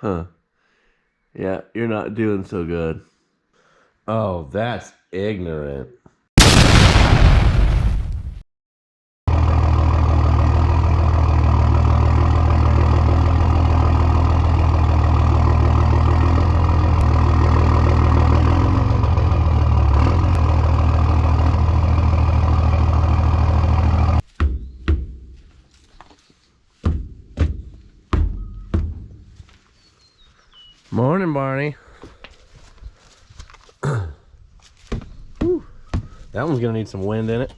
Huh. Yeah, you're not doing so good. Oh, that's ignorant. Morning, Barney. Whew. That one's gonna need some wind in it.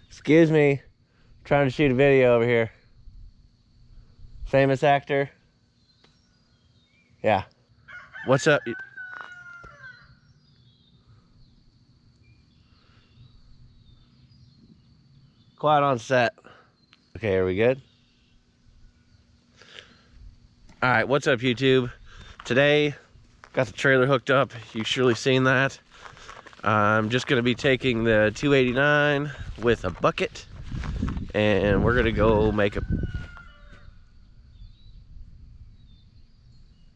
Excuse me, trying to shoot a video over here. Famous actor? Yeah. What's up? Quiet on set. Okay, are we good? All right, what's up, YouTube? Today, got the trailer hooked up. You've surely seen that. I'm just gonna be taking the 289 with a bucket, and we're gonna go make a...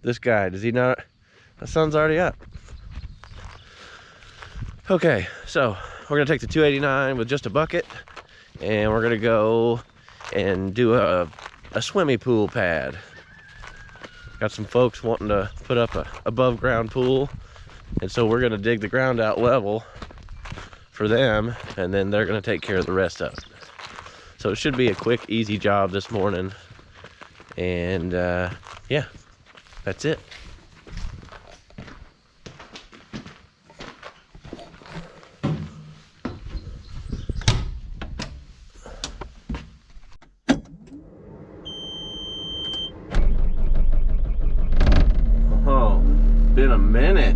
This guy, does he not? The sun's already up. Okay, so we're gonna take the 289 with just a bucket, and we're gonna go and do a swimming pool pad. Got some folks wanting to put up a above ground pool, and so we're gonna dig the ground out level for them, and then they're gonna take care of the rest of it. So it should be a quick, easy job this morning, and yeah, that's it. Oh, been a minute.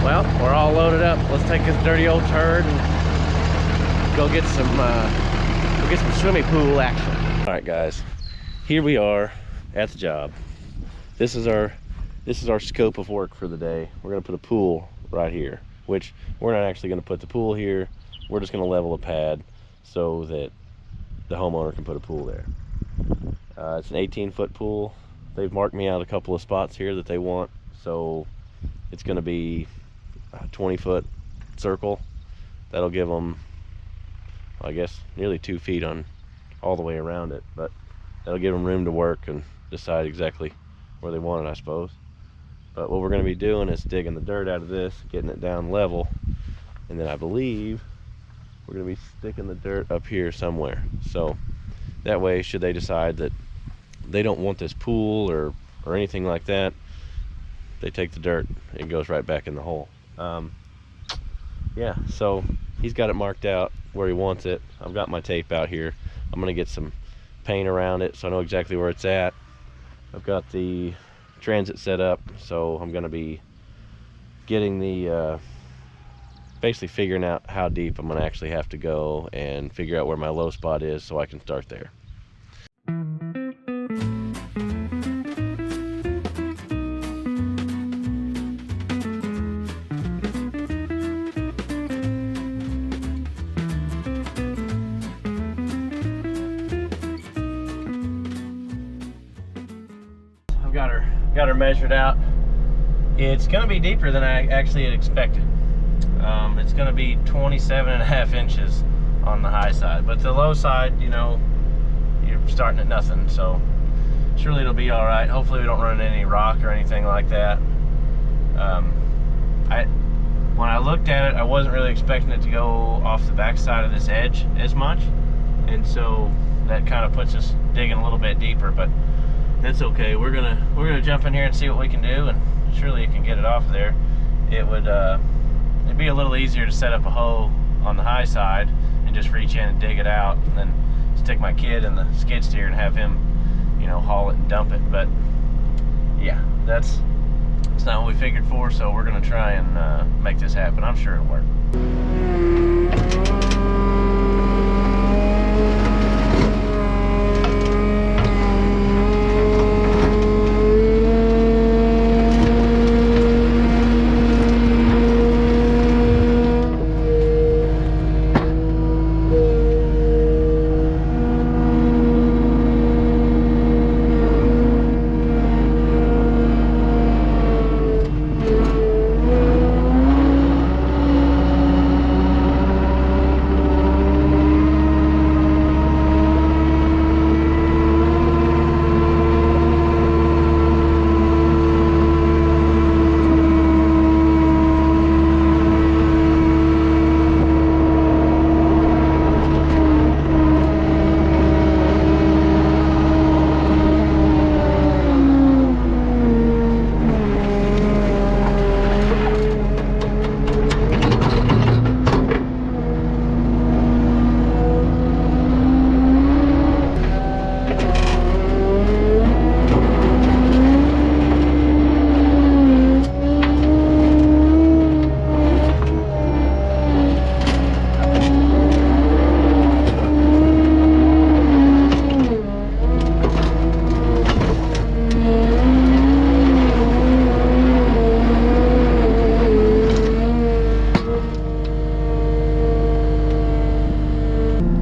Well, we're all loaded up. Let's take this dirty old turd and go get some swimming pool action. All right, guys, here we are at the job. This is our scope of work for the day. We're gonna put a pool right here, which we're not actually gonna put the pool here. We're just gonna level a pad so that the homeowner can put a pool there. It's an 18-foot pool. They've marked me out a couple of spots here that they want, so it's gonna be a 20-foot circle. That'll give them, I guess, nearly 2 feet on all the way around it, but that'll give them room to work and decide exactly where they want it, I suppose. But what we're going to be doing is digging the dirt out of this, getting it down level, and then I believe we're going to be sticking the dirt up here somewhere. So that way, should they decide that they don't want this pool or anything like that, they take the dirt, it goes right back in the hole. Yeah, so he's got it marked out where he wants it. I've got my tape out here. I'm gonna get some paint around it so I know exactly where it's at. I've got the transit set up, so I'm gonna be getting the basically figuring out how deep I'm gonna actually have to go and figure out where my low spot is so I can start there. Got her measured out. It's gonna be deeper than I actually had expected. It's going to be 27.5 inches on the high side, but the low side, you know, you're starting at nothing, so surely it'll be all right. Hopefully we don't run into any rock or anything like that. When I looked at it, I wasn't really expecting it to go off the back side of this edge as much, and so that kind of puts us digging a little bit deeper, but that's okay. We're gonna jump in here and see what we can do, and surely you can get it off there. It would it'd be a little easier to set up a hoe on the high side and just reach in and dig it out, and then stick my kid in the skid steer and have him, you know, haul it and dump it. But yeah, it's not what we figured for, so we're gonna try and make this happen. I'm sure it'll work.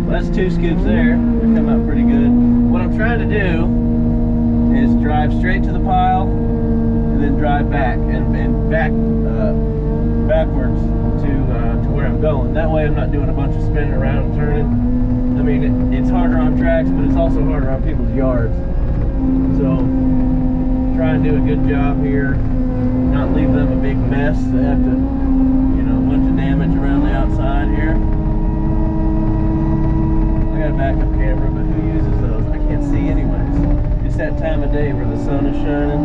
That's 2 scoops there. They come out pretty good. What I'm trying to do is drive straight to the pile and then drive back and back backwards to where I'm going. That way I'm not doing a bunch of spinning around and turning. I mean, it's harder on tracks, but it's also harder on people's yards. So try and do a good job here, not leave them a big mess. They have to, you know, a bunch of damage around the outside here. I got a backup camera, but who uses those? I can't see anyways. It's that time of day where the sun is shining.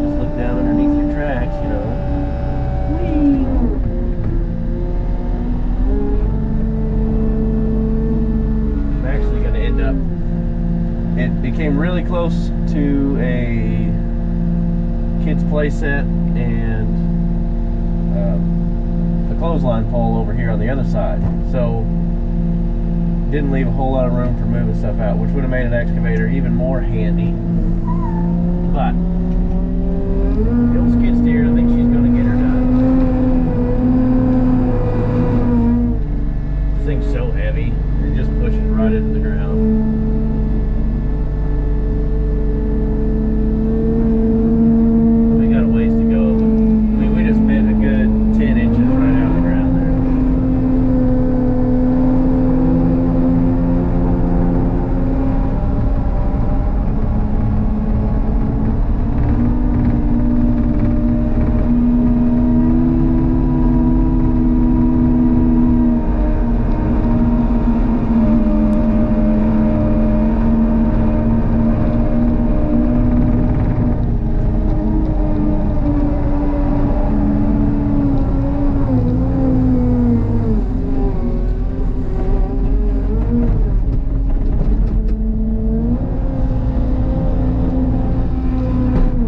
Just look down underneath your tracks, you know. Whee! I'm actually going to end up... It became really close to a kid's play set and clothesline pole over here on the other side, so didn't leave a whole lot of room for moving stuff out, which would have made an excavator even more handy. But the old skid steer, I think she's going to get her done. This thing's so heavy, it just pushes right into the ground.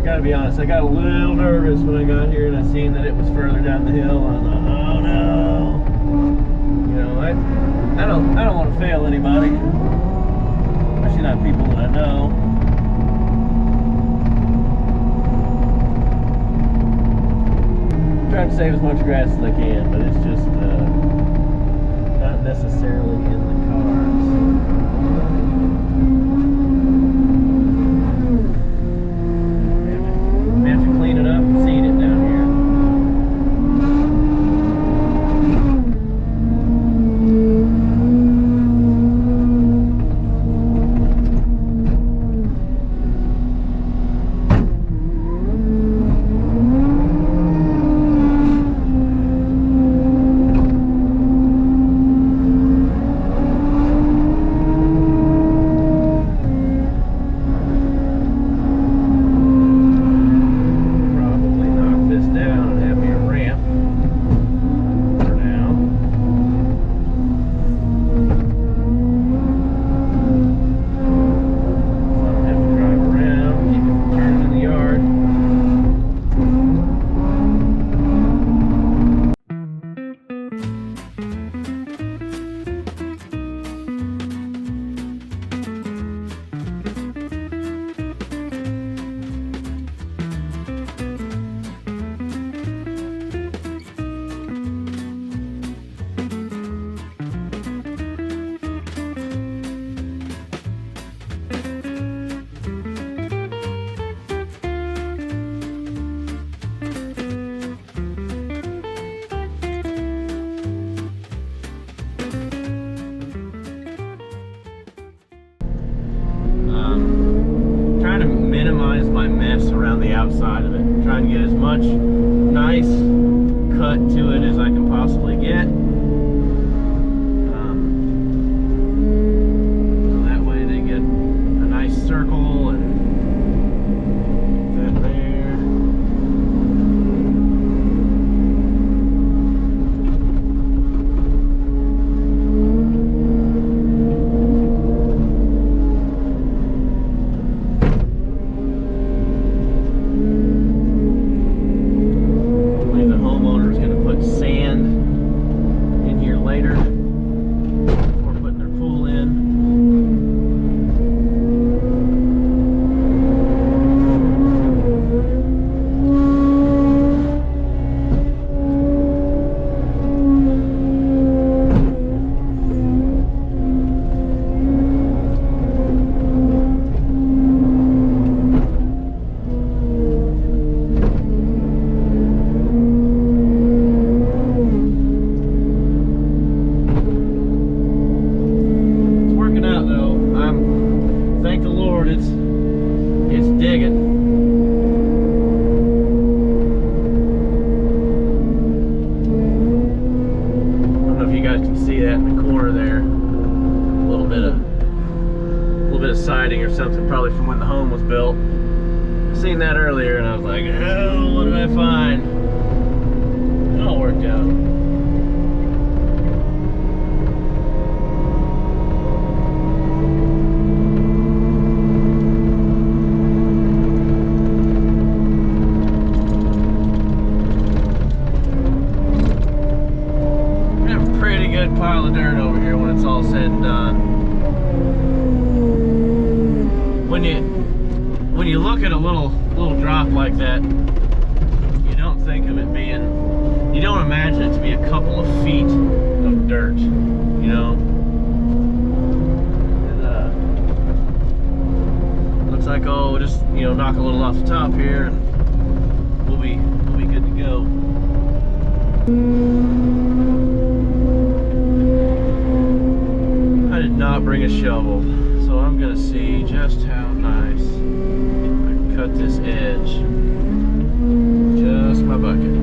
To be honest, I got a little nervous when I got here and I seen that it was further down the hill. I thought, oh no, you know, I don't want to fail anybody, especially not people that I know. I'm trying to save as much grass as I can, but it's just not necessarily in the cards. Clean it up and seed it down much nice cut to it as I can possibly get. So that way they get a nice circle and that there. It's digging. I don't know if you guys can see that in the corner there. A little bit of siding or something, probably from when the home was built. I seen that earlier and I was like, oh, what did I find? It all worked out. Pile of dirt over here when it's all said and done. When you look at a little drop like that, you don't think of it being, you don't imagine it to be a couple of feet of dirt, you know. And looks like, oh, just, you know, knock a little off the top here and we'll be good to go. I did not bring a shovel, so I'm gonna see just how nice I can cut this edge. Just my bucket.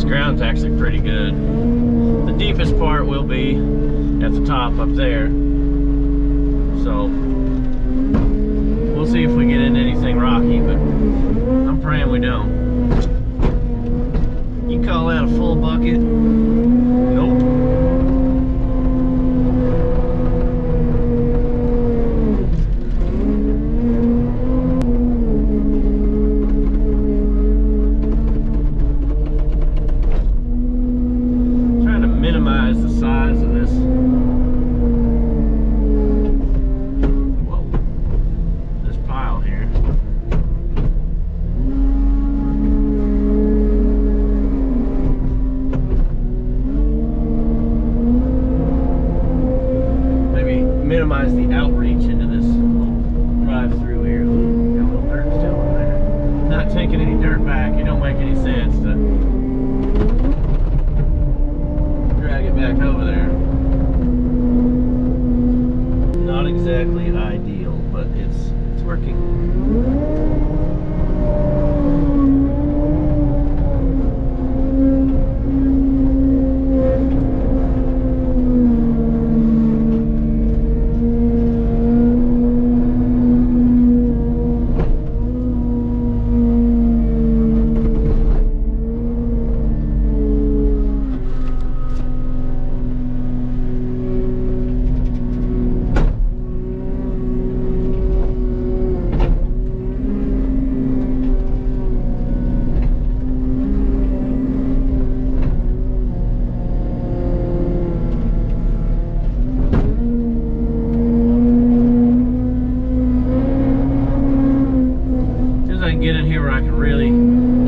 Ground's actually pretty good. The deepest part will be at the top up there. So we'll see if we get into anything rocky, but I'm praying we don't. You call that a full bucket? Nope. Minimize the size of this. Whoa, this pile here. Maybe minimize the outreach into this little drive-through here. Ooh, got a little dirt still in there. Not taking any dirt back. It don't make any sense to drag it back over there. Not exactly ideal, but it's working. can get in here where I can really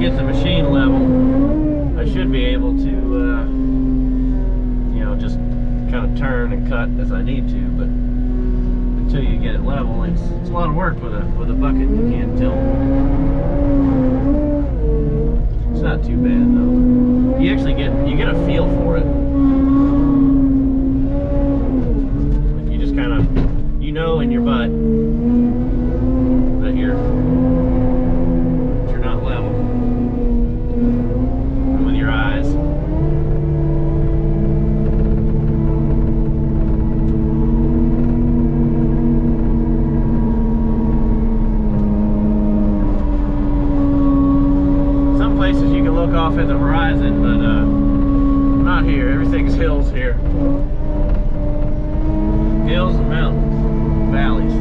get the machine level, I should be able to, you know, just kind of turn and cut as I need to. But until you get it level, it's a lot of work with a bucket. You can't tilt. It's not too bad though. You actually get a feel for it. Like you just kind of, you know, in your butt that you're not level. And with your eyes. Some places you can look off at the horizon, but not here. Everything's hills here. Hills and mountains, valleys.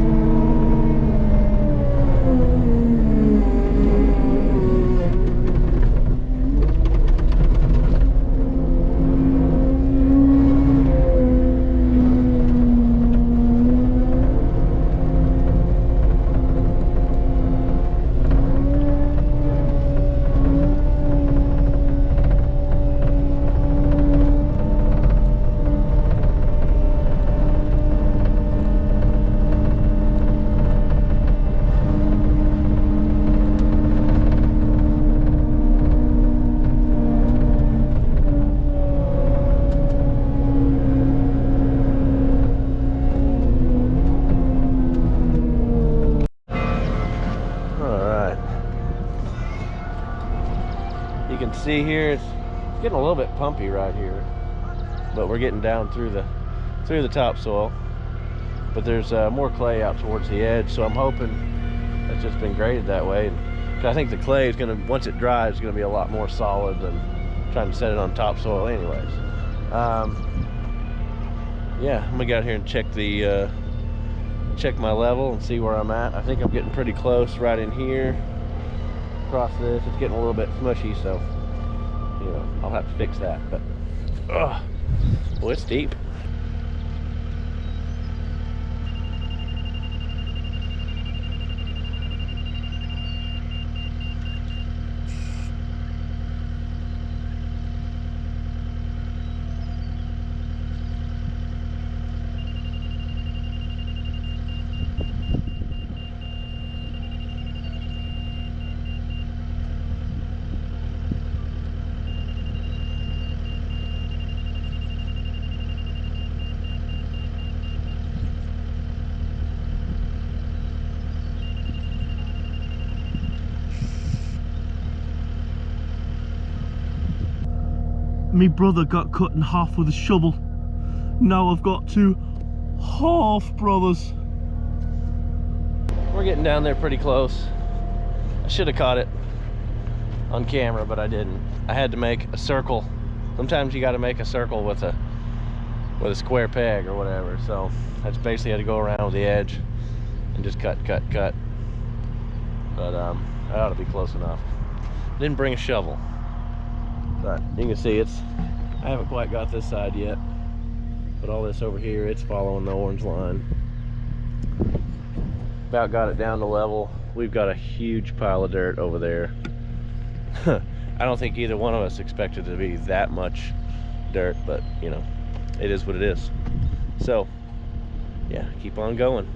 See here, it's getting a little bit pumpy right here, but we're getting down through the topsoil. But there's more clay out towards the edge, so I'm hoping that's just been graded that way. And I think the clay is gonna, once it dries, is gonna be a lot more solid than trying to set it on topsoil anyways. Yeah, I'm gonna get out here and check my level and see where I'm at. I think I'm getting pretty close right in here. Across this, it's getting a little bit smushy, so you know, I'll have to fix that. But boy, it's deep. My brother got cut in half with a shovel. Now I've got two half brothers. We're getting down there pretty close. I should have caught it on camera, but I didn't. I had to make a circle. Sometimes you got to make a circle with a square peg or whatever. So I just basically had to go around with the edge and just cut. But I ought to be close enough. Didn't bring a shovel. But you can see I haven't quite got this side yet, but all this over here, it's following the orange line. About got it down to level. We've got a huge pile of dirt over there. I don't think either one of us expected to be that much dirt, but you know, it is what it is. So yeah, keep on going.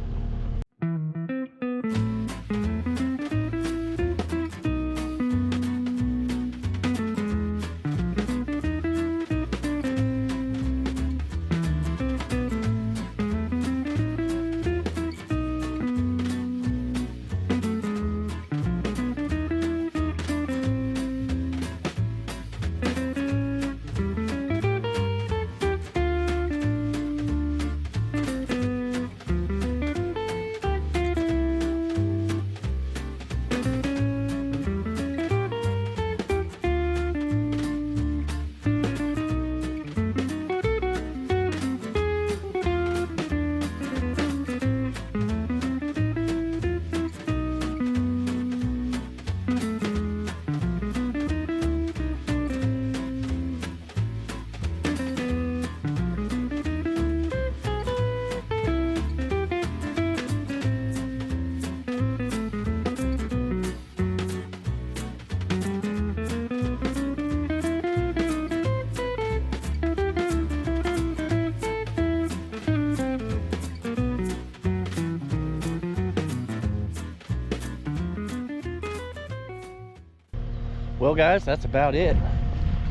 Well guys, that's about it.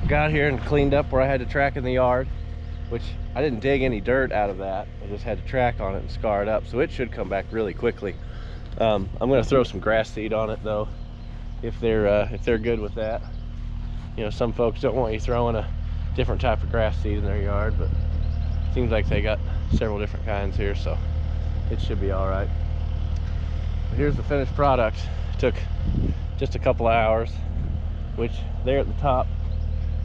Got here and cleaned up where I had to track in the yard, which I didn't dig any dirt out of that. I just had to track on it and scar it up, so it should come back really quickly. I'm gonna throw some grass seed on it though, if they're good with that. You know, some folks don't want you throwing a different type of grass seed in their yard, but it seems like they got several different kinds here, so it should be all right. But here's the finished product. It took just a couple of hours, which there at the top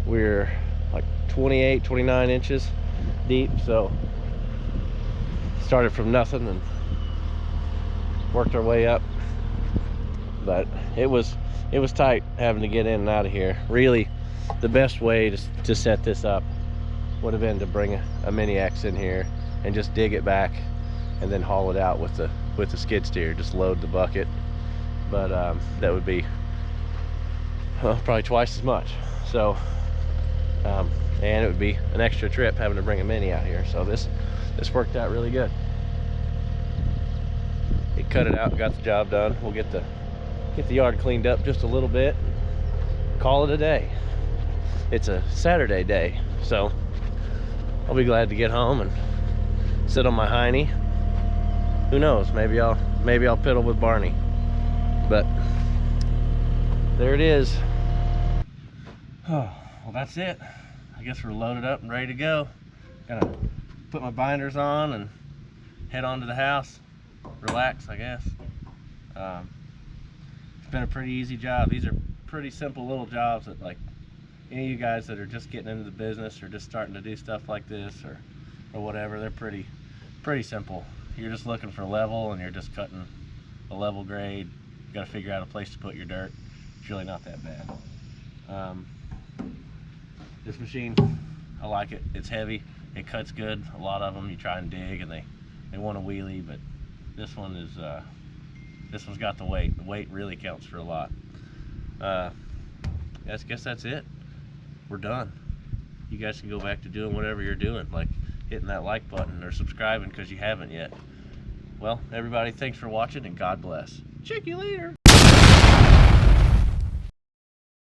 we're like 28, 29 inches deep, so started from nothing and worked our way up. But it was tight having to get in and out of here. Really, the best way to set this up would have been to bring a mini X in here and just dig it back and then haul it out with the skid steer. Just load the bucket, but that would be probably twice as much. So and it would be an extra trip having to bring a mini out here. So this worked out really good. It cut it out, got the job done. We'll get the yard cleaned up just a little bit, call it a day. It's a Saturday day, so I'll be glad to get home and sit on my hiney. Who knows, maybe I'll piddle with Barney. But there it is. Oh, well, that's it. I guess we're loaded up and ready to go. Gonna put my binders on and head on to the house. Relax, I guess. It's been a pretty easy job. These are pretty simple little jobs that, like, any of you guys that are just getting into the business or just starting to do stuff like this or whatever, they're pretty simple. You're just looking for level and you're just cutting a level grade. You got to figure out a place to put your dirt. It's really not that bad. This machine, I like it. It's heavy. It cuts good. A lot of them you try and dig and they want a wheelie, but this one is this one's got the weight. The weight really counts for a lot. I guess that's it. We're done. You guys can go back to doing whatever you're doing, like hitting that like button or subscribing because you haven't yet. Well, everybody, thanks for watching and God bless. Check you later.